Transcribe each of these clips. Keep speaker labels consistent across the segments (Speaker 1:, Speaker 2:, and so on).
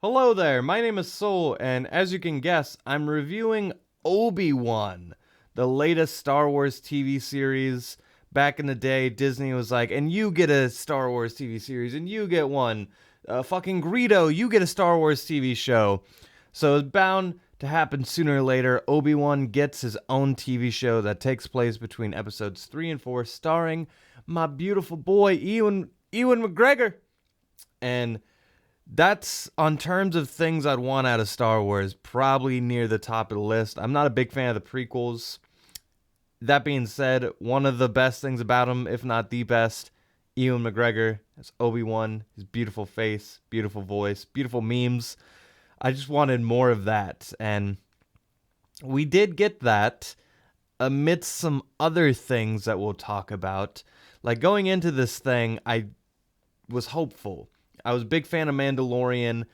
Speaker 1: Hello there, my name is Soul, and as you can guess, I'm reviewing Obi-Wan, the latest Star Wars TV series. Back in the day, Disney was like, and you get a Star Wars TV series, and you get one. Fucking Greedo, you get a Star Wars TV show. So it's bound to happen sooner or later. Obi-Wan gets his own TV show that takes place between episodes 3 and 4, starring my beautiful boy, Ewan McGregor. And that's, on terms of things I'd want out of Star Wars, probably near the top of the list. I'm not a big fan of the prequels. That being said, one of the best things about him, if not the best, Ewan McGregor as Obi-Wan, his beautiful face, beautiful voice, beautiful memes. I just wanted more of that, and we did get that amidst some other things that we'll talk about. Like, going into this thing, I was hopeful. I was a big fan of Mandalorian.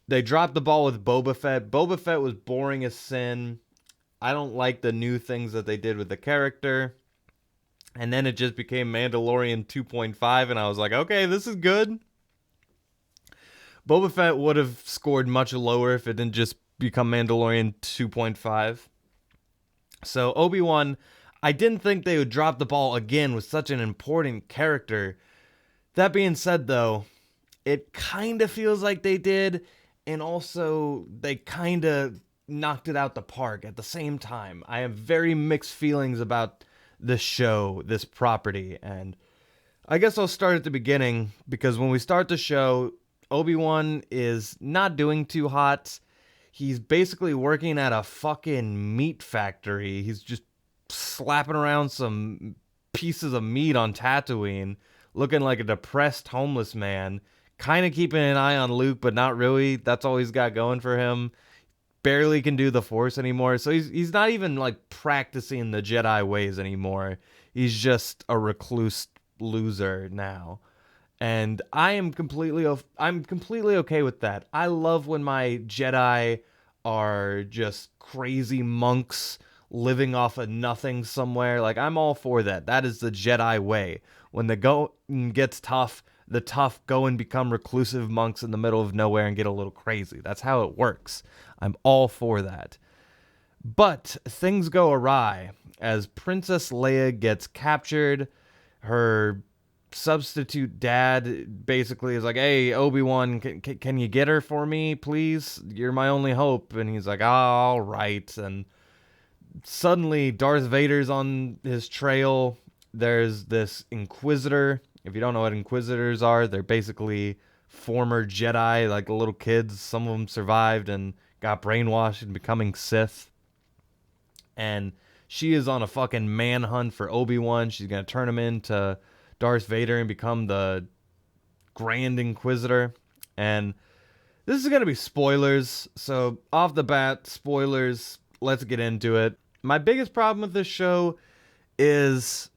Speaker 1: They dropped the ball with Boba Fett. Boba Fett was boring as sin. I don't like the new things that they did with the character. And then it just became Mandalorian 2.5, and I was like, okay, this is good. Boba Fett would have scored much lower if it didn't just become Mandalorian 2.5. So Obi-Wan, I didn't think they would drop the ball again with such an important character. That being said, though, it kind of feels like they did, and also they kind of knocked it out the park at the same time. I have very mixed feelings about this show, this property, and I guess I'll start at the beginning, because when we start the show, Obi-Wan is not doing too hot. He's basically working at a fucking meat factory. He's just slapping around some pieces of meat on Tatooine, looking like a depressed homeless man. Kind of keeping an eye on Luke, but not really. That's all he's got going for him. Barely can do the Force anymore. So he's not even like practicing the Jedi ways anymore. He's just a recluse loser now. And I'm completely okay with that. I love when my Jedi are just crazy monks living off of nothing somewhere. Like, I'm all for that. That is the Jedi way. When the going gets tough, the tough go and become reclusive monks in the middle of nowhere and get a little crazy. That's how it works. I'm all for that. But things go awry as Princess Leia gets captured. Her substitute dad basically is like, hey, Obi-Wan, can you get her for me, please? You're my only hope. And he's like, all right. And suddenly Darth Vader's on his trail. There's this Inquisitor. If you don't know what Inquisitors are, they're basically former Jedi, like little kids. Some of them survived and got brainwashed and becoming Sith. And she is on a fucking manhunt for Obi-Wan. She's going to turn him into Darth Vader and become the Grand Inquisitor. And this is going to be spoilers. So off the bat, spoilers. Let's get into it. My biggest problem with this show is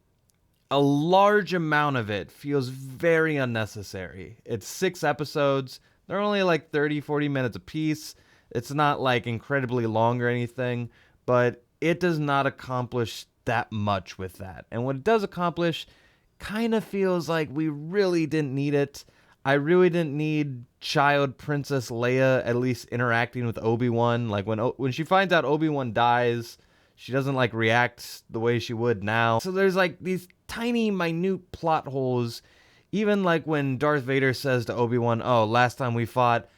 Speaker 1: a large amount of it feels very unnecessary. It's 6 episodes. They're only like 30, 40 minutes a piece. It's not like incredibly long or anything, but it does not accomplish that much with that. And what it does accomplish kind of feels like we really didn't need it. I really didn't need child Princess Leia at least interacting with Obi-Wan. Like, when she finds out Obi-Wan dies, she doesn't like react the way she would now. So there's like these tiny, minute plot holes. Even like when Darth Vader says to Obi-Wan, oh, last time we fought,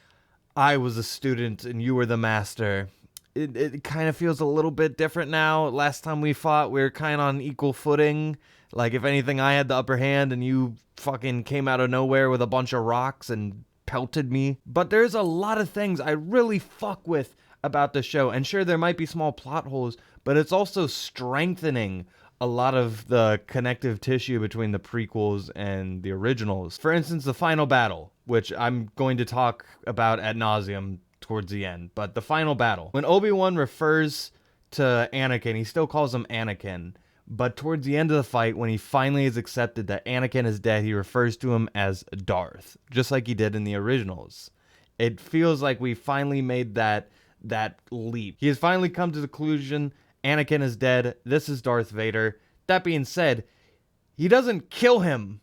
Speaker 1: I was a student and you were the master. It kind of feels a little bit different now. Last time we fought, we were kind of on equal footing. Like, if anything, I had the upper hand and you fucking came out of nowhere with a bunch of rocks and pelted me. But there's a lot of things I really fuck with about the show. And sure, there might be small plot holes, but it's also strengthening a lot of the connective tissue between the prequels and the originals. For instance, the final battle, which I'm going to talk about ad nauseum towards the end. But the final battle, when Obi-Wan refers to Anakin, he still calls him Anakin. But towards the end of the fight, when he finally has accepted that Anakin is dead, he refers to him as Darth, just like he did in the originals. It feels like we finally made that leap. He has finally come to the conclusion, Anakin is dead, this is Darth Vader. That being said, he doesn't kill him.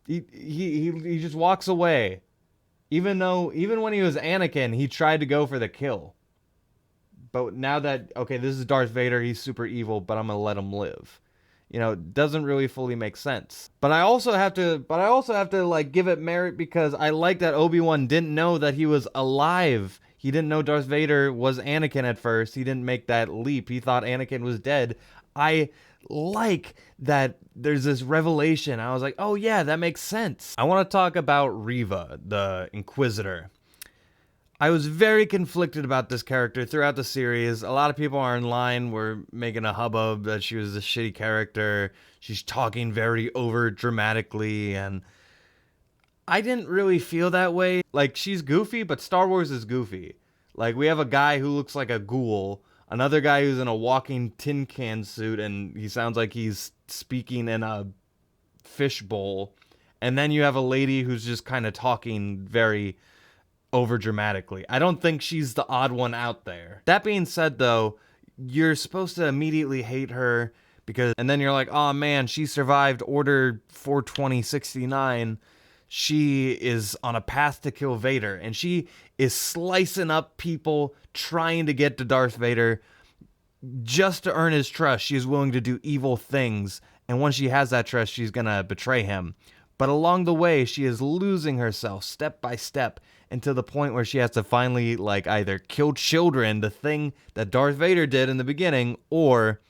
Speaker 1: He just walks away. Even when he was Anakin, he tried to go for the kill. But now that, okay, this is Darth Vader, he's super evil, but I'm gonna let him live. It doesn't really fully make sense. But I also have to like give it merit because I like that Obi-Wan didn't know that he was alive. He didn't know Darth Vader was Anakin at first. He didn't make that leap. He thought Anakin was dead. I like that there's this revelation. I was like, oh yeah, that makes sense. I want to talk about Reva, the Inquisitor. I was very conflicted about this character throughout the series. A lot of people online were making a hubbub that she was a shitty character. She's talking very over dramatically, and I didn't really feel that way. Like, she's goofy, but Star Wars is goofy. Like, we have a guy who looks like a ghoul, another guy who's in a walking tin can suit, and he sounds like he's speaking in a fishbowl. And then you have a lady who's just kind of talking very over dramatically. I don't think she's the odd one out there. That being said, though, you're supposed to immediately hate her and then you're like, oh man, she survived Order 42069. She is on a path to kill Vader, and she is slicing up people trying to get to Darth Vader just to earn his trust. She is willing to do evil things, and once she has that trust, she's gonna betray him. But along the way, she is losing herself step by step, and to the point where she has to finally like either kill children, the thing that Darth Vader did in the beginning, or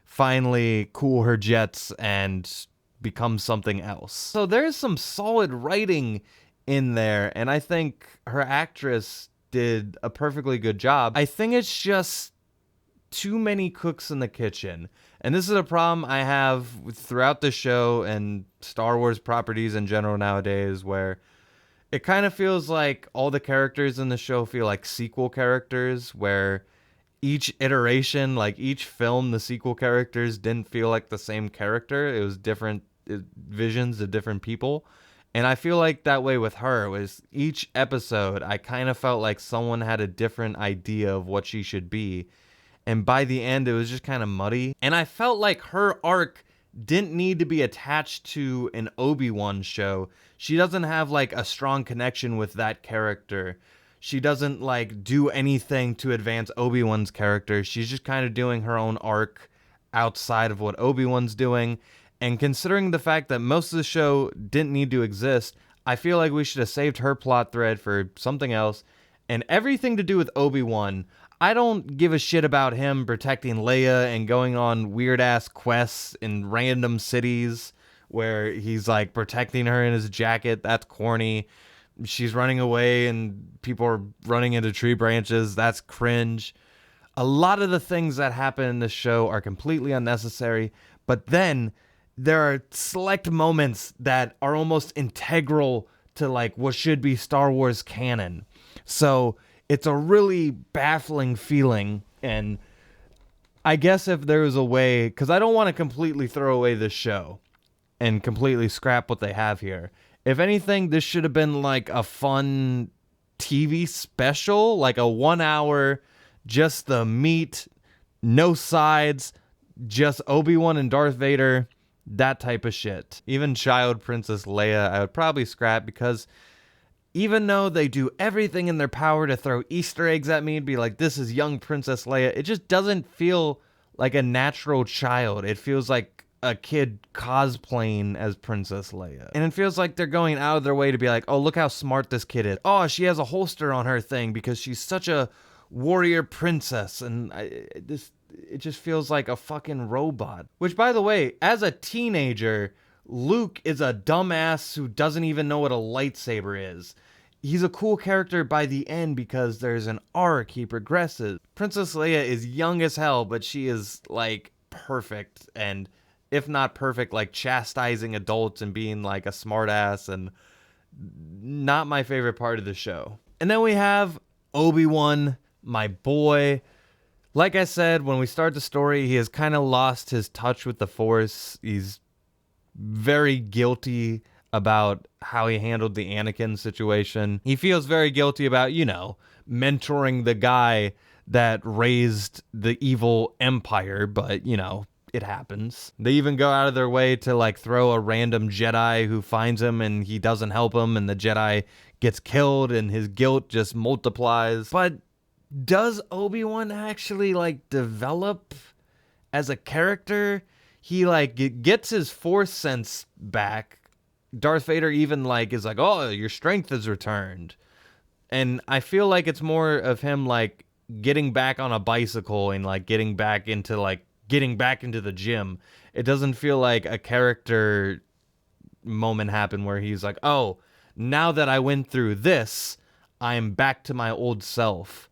Speaker 1: finally cool her jets and become something else. So there's some solid writing in there, and I think her actress did a perfectly good job. I think it's just too many cooks in the kitchen. And this is a problem I have throughout the show and Star Wars properties in general nowadays, where it kind of feels like all the characters in the show feel like sequel characters, where each iteration, like each film, the sequel characters didn't feel like the same character. It was different visions of different people. And I feel like that way with her. Was each episode, I kind of felt like someone had a different idea of what she should be. And by the end, it was just kind of muddy. And I felt like her arc didn't need to be attached to an Obi-Wan show. She doesn't have like a strong connection with that character. She doesn't like do anything to advance Obi-Wan's character. She's just kind of doing her own arc outside of what Obi-Wan's doing. And considering the fact that most of the show didn't need to exist, I feel like we should have saved her plot thread for something else. And everything to do with Obi-Wan, I don't give a shit about him protecting Leia and going on weird-ass quests in random cities where he's like protecting her in his jacket. That's corny. She's running away and people are running into tree branches. That's cringe. A lot of the things that happen in the show are completely unnecessary, but then there are select moments that are almost integral to like what should be Star Wars canon. So it's a really baffling feeling, and I guess if there was a way, because I don't want to completely throw away this show and completely scrap what they have here. If anything, this should have been like a fun TV special, like a 1 hour, just the meat, no sides, just Obi-Wan and Darth Vader, that type of shit. Even child Princess Leia, I would probably scrap, because even though they do everything in their power to throw Easter eggs at me and be like, this is young Princess Leia, it just doesn't feel like a natural child. It feels like a kid cosplaying as Princess Leia. And it feels like they're going out of their way to be like, oh, look how smart this kid is. Oh, she has a holster on her thing because she's such a warrior princess. And it just feels like a fucking robot. Which, by the way, as a teenager, Luke is a dumbass who doesn't even know what a lightsaber is. He's a cool character by the end because there's an arc, he progresses. Princess Leia is young as hell, but she is like perfect, and if not perfect, like chastising adults and being like a smartass, and not my favorite part of the show. And then we have Obi-Wan, my boy. Like I said, when we start the story, he has kind of lost his touch with the Force. He's very guilty about how he handled the Anakin situation. He feels very guilty about, mentoring the guy that raised the evil empire, but, it happens. They even go out of their way to like throw a random Jedi who finds him and he doesn't help him, and the Jedi gets killed and his guilt just multiplies. But does Obi-Wan actually like develop as a character? He like gets his Force sense back. Darth Vader even like is like, oh, your strength is returned. And I feel like it's more of him like getting back on a bicycle and like getting back into the gym. It doesn't feel like a character moment happened where he's like, oh, now that I went through this, I'm back to my old self.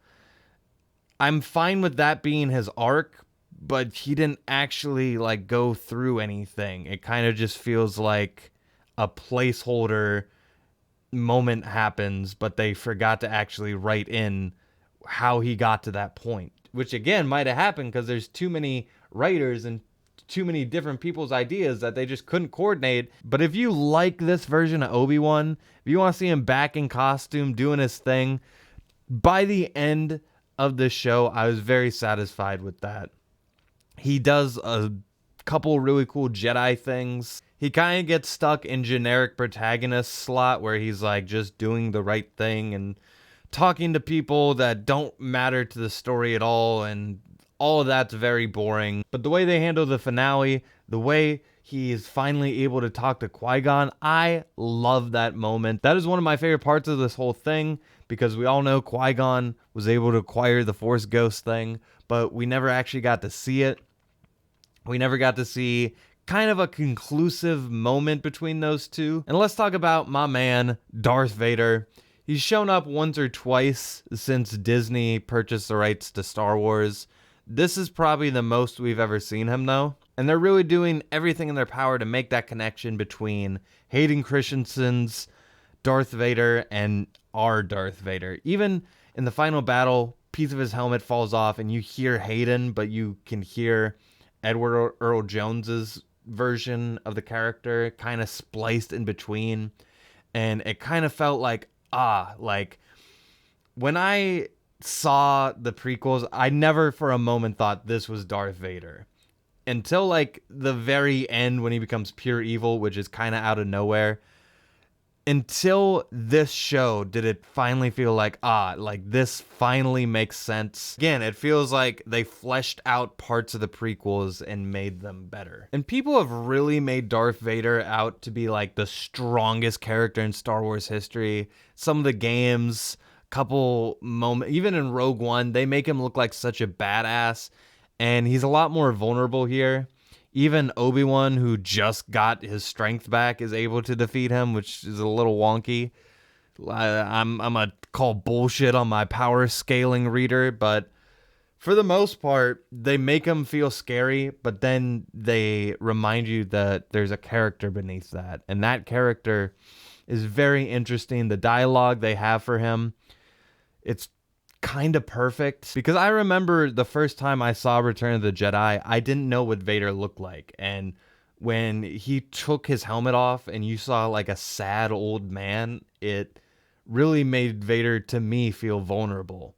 Speaker 1: I'm fine with that being his arc, but he didn't actually like go through anything. It kind of just feels like a placeholder moment happens, but they forgot to actually write in how he got to that point, which again might have happened because there's too many writers and too many different people's ideas that they just couldn't coordinate. But if you like this version of Obi-Wan, if you want to see him back in costume doing his thing, by the end of the show, I was very satisfied with that. He does a couple really cool Jedi things. He kind of gets stuck in generic protagonist slot where he's like just doing the right thing and talking to people that don't matter to the story at all, and all of that's very boring. But the way they handle the finale, the way he is finally able to talk to Qui-Gon, I love that moment. That is one of my favorite parts of this whole thing, because we all know Qui-Gon was able to acquire the Force Ghost thing, but we never actually got to see it. We never got to see kind of a conclusive moment between those two. And let's talk about my man, Darth Vader. He's shown up once or twice since Disney purchased the rights to Star Wars. This is probably the most we've ever seen him, though. And they're really doing everything in their power to make that connection between Hayden Christensen's Darth Vader and our Darth Vader. Even in the final battle, piece of his helmet falls off and you hear Hayden, but you can hear Edward Earl Jones's version of the character kind of spliced in between. And it kind of felt like, like when I saw the prequels, I never for a moment thought this was Darth Vader. Until like the very end when he becomes pure evil, which is kind of out of nowhere. Until this show did it finally feel like, like this finally makes sense. Again, it feels like they fleshed out parts of the prequels and made them better. And people have really made Darth Vader out to be like the strongest character in Star Wars history. Some of the games, couple moments, even in Rogue One, they make him look like such a badass. And he's a lot more vulnerable here. Even Obi-Wan, who just got his strength back, is able to defeat him, which is a little wonky. I'm gonna call bullshit on my power scaling reader, but for the most part, they make him feel scary, but then they remind you that there's a character beneath that, and that character is very interesting. The dialogue they have for him, it's kind of perfect, because I remember the first time I saw Return of the Jedi, I didn't know what Vader looked like, and when he took his helmet off and you saw like a sad old man, it really made Vader to me feel vulnerable,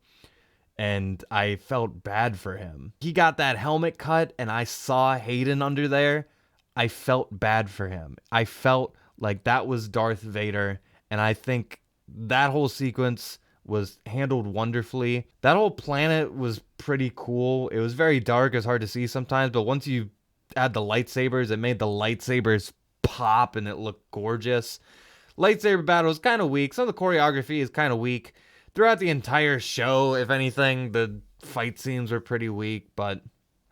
Speaker 1: and I felt bad for him. He got that helmet cut and I saw Hayden under there. I felt bad for him. I felt like that was Darth Vader, and I think that whole sequence was handled wonderfully. That whole planet was pretty cool. It was very dark. It's hard to see sometimes, but once you add the lightsabers, it made the lightsabers pop and it looked gorgeous. Lightsaber battle is kind of weak. Some of the choreography is kind of weak. Throughout the entire show, if anything, the fight scenes were pretty weak, but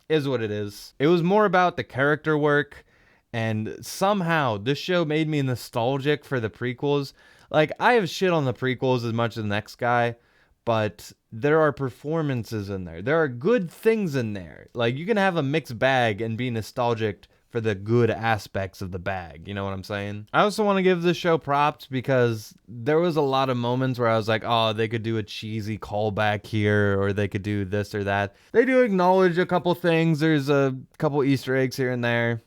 Speaker 1: is what it is. It was more about the character work, and somehow this show made me nostalgic for the prequels. Like, I have shit on the prequels as much as the next guy, but there are performances in there. There are good things in there. Like, you can have a mixed bag and be nostalgic for the good aspects of the bag. You know what I'm saying? I also want to give this show props because there was a lot of moments where I was like, oh, they could do a cheesy callback here, or they could do this or that. They do acknowledge a couple things. There's a couple Easter eggs here and there,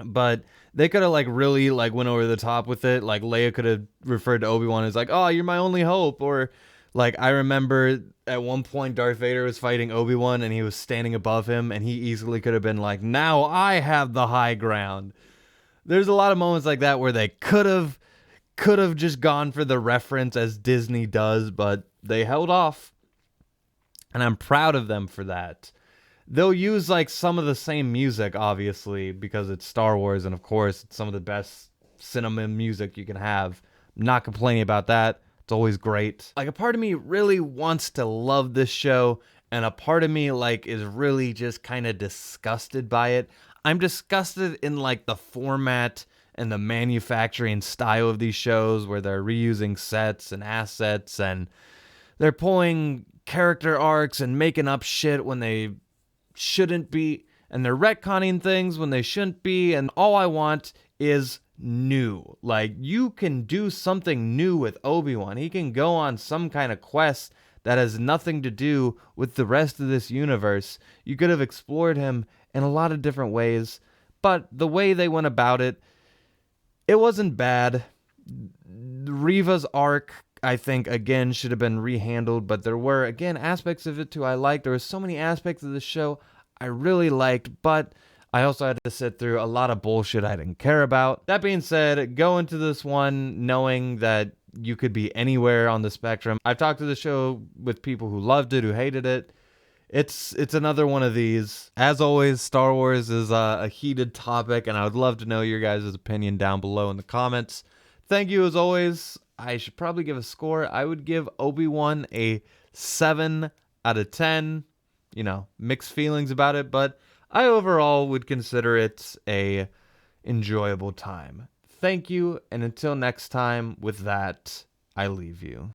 Speaker 1: but they could have like really like went over the top with it. Like Leia could have referred to Obi-Wan as like, oh, you're my only hope. Or like, I remember at one point Darth Vader was fighting Obi-Wan and he was standing above him, and he easily could have been like, now I have the high ground. There's a lot of moments like that where they could have could have just gone for the reference as Disney does, but they held off. And I'm proud of them for that. They'll use like some of the same music, obviously, because it's Star Wars, and of course, it's some of the best cinema music you can have. I'm not complaining about that. It's always great. Like, a part of me really wants to love this show, and a part of me like is really just kind of disgusted by it. I'm disgusted in like the format and the manufacturing style of these shows, where they're reusing sets and assets, and they're pulling character arcs and making up shit when they shouldn't be, and they're retconning things when they shouldn't be, and all I want is new. Like, you can do something new with Obi-Wan. He can go on some kind of quest that has nothing to do with the rest of this universe. You could have explored him in a lot of different ways, but the way they went about it, it wasn't bad. Reva's arc, I think, again, should have been rehandled, but there were, again, aspects of it too I liked. There were so many aspects of the show I really liked, but I also had to sit through a lot of bullshit I didn't care about. That being said, go into this one knowing that you could be anywhere on the spectrum. I've talked to the show with people who loved it, who hated it. It's another one of these. As always, Star Wars is a heated topic, and I would love to know your guys' opinion down below in the comments. Thank you as always. I should probably give a score. I would give Obi-Wan a 7 out of 10. You know, mixed feelings about it, but I overall would consider it a enjoyable time. Thank you, and until next time, with that, I leave you.